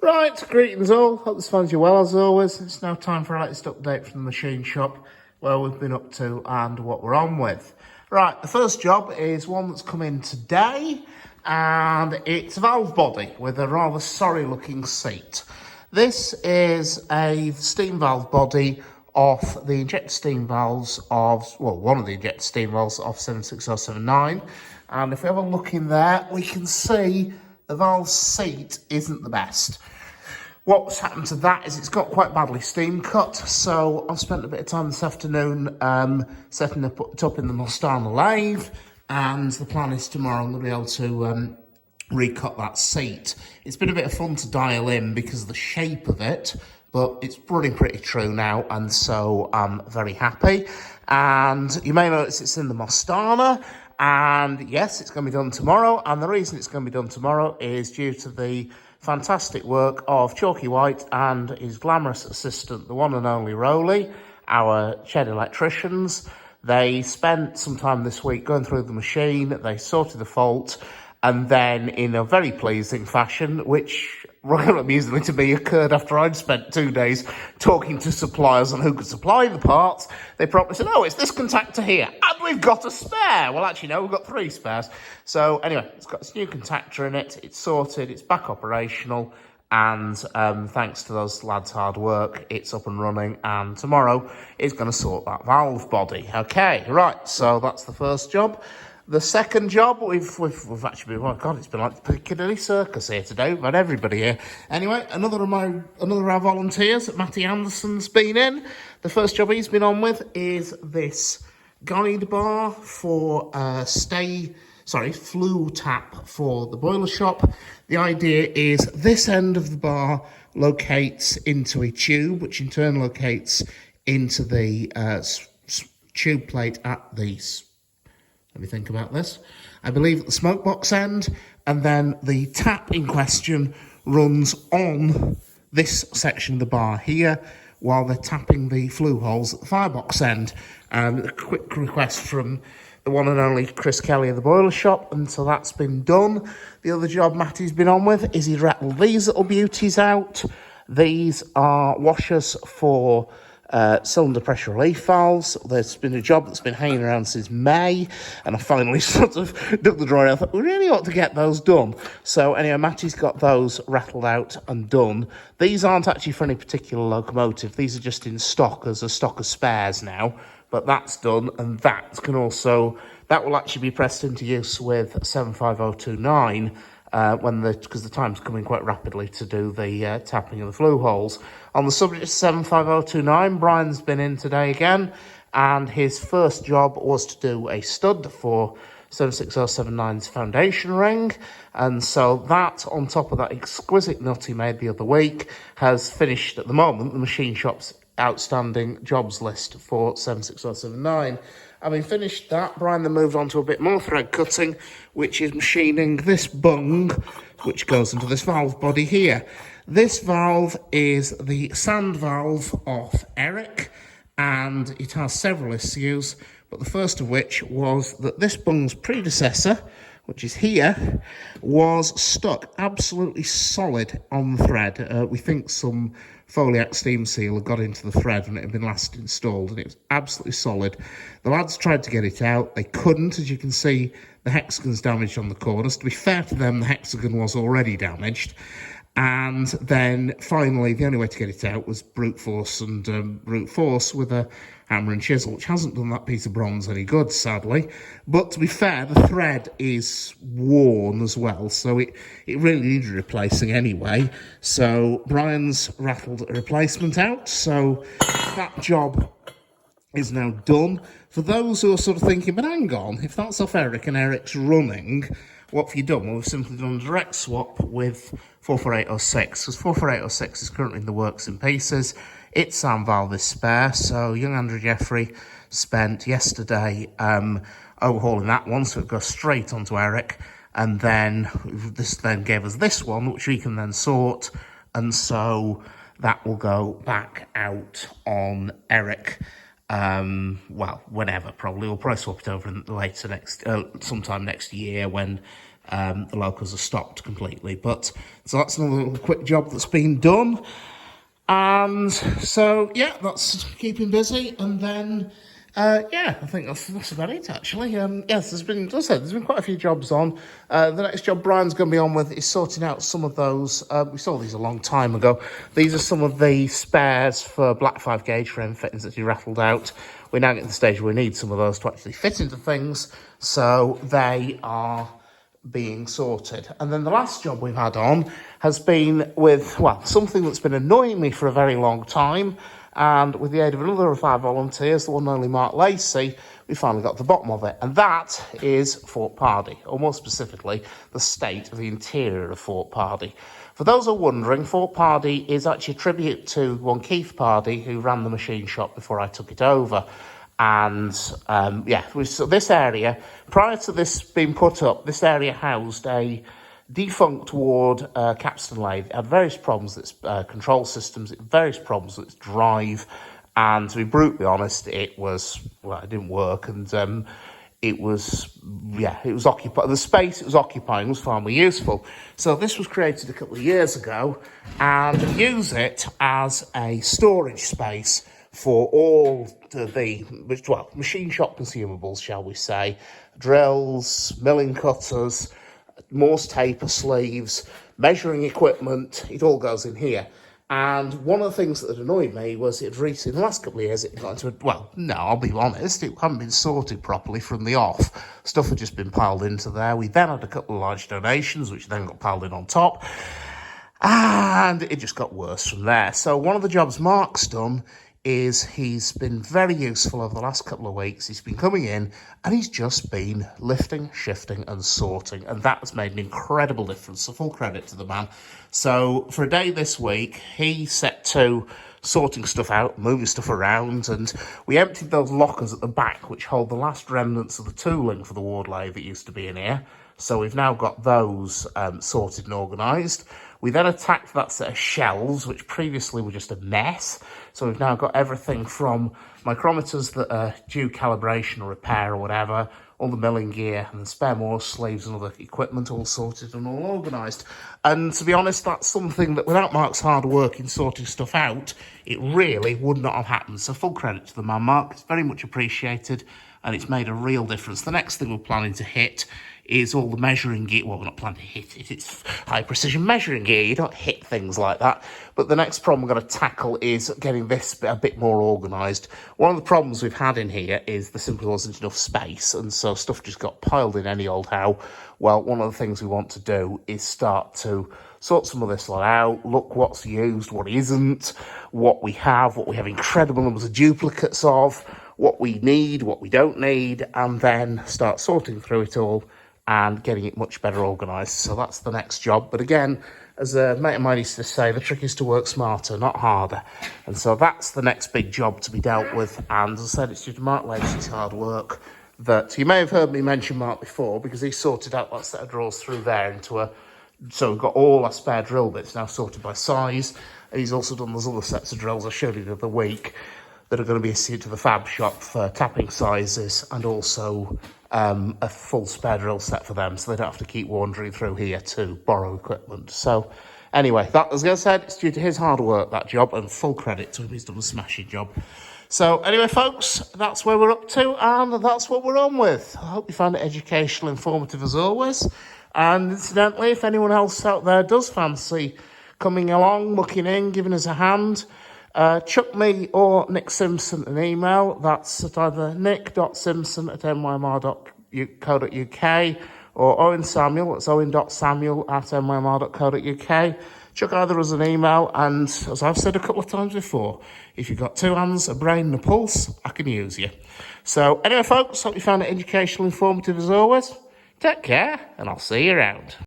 Right, greetings all. Hope this finds you well as always. It's now time for our latest update from the machine shop, where we've been up to and what we're on with. Right, the first job is one that's come in today, and it's a valve body with a rather sorry looking seat. This is a steam valve body off the injector steam valves of, well, one of the injector steam valves off 76079. And if we have a look in there, we can see the valve seat isn't the best. What's happened to that is it's got quite badly steam cut, so I've spent a bit of time this afternoon setting it up in the Mostana lathe, and the plan is tomorrow I'm going to be able to recut that seat. It's been a bit of fun to dial in because of the shape of it, but it's running pretty true now, and so I'm very happy. And you may notice it's in the Mostana, and yes, it's going to be done tomorrow, and the reason it's going to be done tomorrow is due to the fantastic work of Chalky White and his glamorous assistant, the one and only Rowley, our shed electricians. They spent some time this week going through the machine, they sorted the fault, and then in a very pleasing fashion, which rather amusingly to me occurred after I'd spent 2 days talking to suppliers on who could supply the parts, they promptly said, oh, it's this contactor here, and we've got a spare. Well, actually, no, we've got 3 spares. So anyway, it's got this new contactor in it, it's sorted, it's back operational, and thanks to those lads' hard work, it's up and running, and tomorrow is going to sort that valve body. Okay, right, so that's the first job. The second job, we've actually been, oh God, it's been like the Piccadilly Circus here today. We've had everybody here. Anyway, another of our volunteers, Matty Anderson's been in. The first job he's been on with is this guide bar for flue tap for the boiler shop. The idea is this end of the bar locates into a tube, which in turn locates into the tube plate at the, let me think about this, I believe at the smoke box end, and then the tap in question runs on this section of the bar here while they're tapping the flue holes at the firebox end. And a quick request from the one and only Chris Kelly of the boiler shop, and so that's been done. The other job Matty's been on with is he's rattled these little beauties out. These are washers for cylinder pressure relief valves. There's been a job that's been hanging around since May, and I finally sort of dug the drawer out. I thought, we really ought to get those done. So anyway, Matty's got those rattled out and done. These aren't actually for any particular locomotive. These are just in stock as a stock of spares now, but that's done, and that will actually be pressed into use with 75029 because the time's coming quite rapidly to do the tapping of the flue holes. On the subject of 75029, Brian's been in today again, and his first job was to do a stud for 76079's foundation ring, and so that, on top of that exquisite nut he made the other week, has finished at the moment the machine shop's outstanding jobs list for 76079. Having finished that, Brian then moved on to a bit more thread cutting, which is machining this bung, which goes into this valve body here. This valve is the sand valve off Eric, and it has several issues, but the first of which was that this bung's predecessor, which is here, was stuck absolutely solid on the thread. We think some Foliac steam sealer got into the thread when it had been last installed, and it was absolutely solid. The lads tried to get it out. They couldn't. As you can see, the hexagon's damaged on the corners. To be fair to them, the hexagon was already damaged. And then finally, the only way to get it out was brute force with a hammer and chisel, which hasn't done that piece of bronze any good, sadly. But to be fair, the thread is worn as well, so it really needed replacing anyway. So Brian's rattled a replacement out, so that job is now done. For those who are sort of thinking, but hang on, if that's off Eric and Eric's running, what have you done? Well, we've simply done a direct swap with 44806, because 44806 is currently in the works in pieces. Its sound valve is spare, so young Andrew Jeffrey spent yesterday overhauling that one, so it goes straight onto Eric, and then this then gave us this one, which we can then sort, and so that will go back out on Eric. Well, whenever, probably. We'll probably swap it over later sometime next year when the locals are stopped completely. But so that's another little quick job that's been done. And so, yeah, that's keeping busy. And then, yeah, I think that's about it, actually. Yes, there's been quite a few jobs on. The next job Brian's going to be on with is sorting out some of those. We saw these a long time ago. These are some of the spares for black 5 gauge frame fittings that he raffled out. We're now getting to the stage where we need some of those to actually fit into things. So they are being sorted. And then the last job we've had on has been with, well, something that's been annoying me for a very long time, and with the aid of another of our volunteers, the one and only Mark Lacey, we finally got to the bottom of it, and that is Fort Pardey, or more specifically, the state of the interior of Fort Pardey. For those who are wondering, Fort Pardey is actually a tribute to one Keith Pardey, who ran the machine shop before I took it over. And, yeah, so this area, prior to this being put up, this area housed a defunct Ward capstan lathe. It had various problems with its control systems, various problems with its drive, and to be brutally honest, it didn't work, and it was occupied. The space it was occupying was far more useful. So this was created a couple of years ago, and use it as a storage space for all the machine shop consumables, shall we say, drills, milling cutters, Morse taper sleeves, measuring equipment. It all goes in here. And one of the things that annoyed me was in the last couple of years, it got into I'll be honest, it hadn't been sorted properly from the off. Stuff had just been piled into there. We then had a couple of large donations, which then got piled in on top. And it just got worse from there. So one of the jobs Mark's done is he's been very useful over the last couple of weeks. He's been coming in and he's just been lifting, shifting and sorting, and that has made an incredible difference, so full credit to the man. So for a day this week, he set to sorting stuff out, moving stuff around, and we emptied those lockers at the back which hold the last remnants of the tooling for the Ward lathe that used to be in here. So we've now got those sorted and organised. We then attacked that set of shelves, which previously were just a mess. So we've now got everything from micrometers that are due calibration or repair or whatever, all the milling gear and the spare Morse sleeves and other equipment all sorted and all organised. And to be honest, that's something that without Mark's hard work in sorting stuff out, it really would not have happened. So full credit to the man, Mark. It's very much appreciated and it's made a real difference. The next thing we're planning to hit is all the measuring gear. Well, we're not planning to hit it. It's high precision measuring gear. You don't hit things like that. But the next problem we're going to tackle is getting this a bit more organised. One of the problems we've had in here is there simply wasn't enough space, and so stuff just got piled in any old how. Well, one of the things we want to do is start to sort some of this lot out, look what's used, what isn't, what we have incredible numbers of duplicates of, what we need, what we don't need, and then start sorting through it all and getting it much better organised. So that's the next job. But again, as a mate of mine used to say, the trick is to work smarter, not harder. And so that's the next big job to be dealt with. And as I said, it's due to Mark Lacey's hard work that you may have heard me mention Mark before, because he sorted out that set of drawers through there so we've got all our spare drill bits now sorted by size. And he's also done those other sets of drills I showed you the other week that are going to be sent to the fab shop for tapping sizes, and also a full spare drill set for them, so they don't have to keep wandering through here to borrow equipment. So anyway, that, as I said, it's due to his hard work, that job, and full credit to him. He's done a smashing job. So anyway, folks, that's where we're up to, and that's what we're on with. I hope you found it educational, informative as always. And incidentally, if anyone else out there does fancy coming along, looking in, giving us a hand, chuck me or Nick Simpson an email. That's at either nick.simpson@mymr.co.uk or Owen Samuel. It's owen.samuel@mymr.co.uk. Chuck either us an email, and as I've said a couple of times before, if you've got two hands, a brain and a pulse, I can use you. So anyway, folks, hope you found it educational, informative as always. Take care, and I'll see you around.